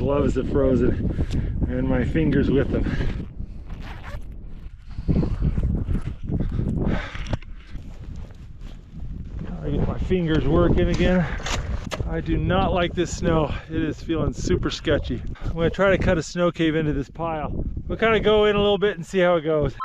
gloves have frozen and my fingers with them. I get my fingers working again. I do not like this snow. It is feeling super sketchy. I'm gonna try to cut a snow cave into this pile. We'll kind of go in a little bit and see how it goes.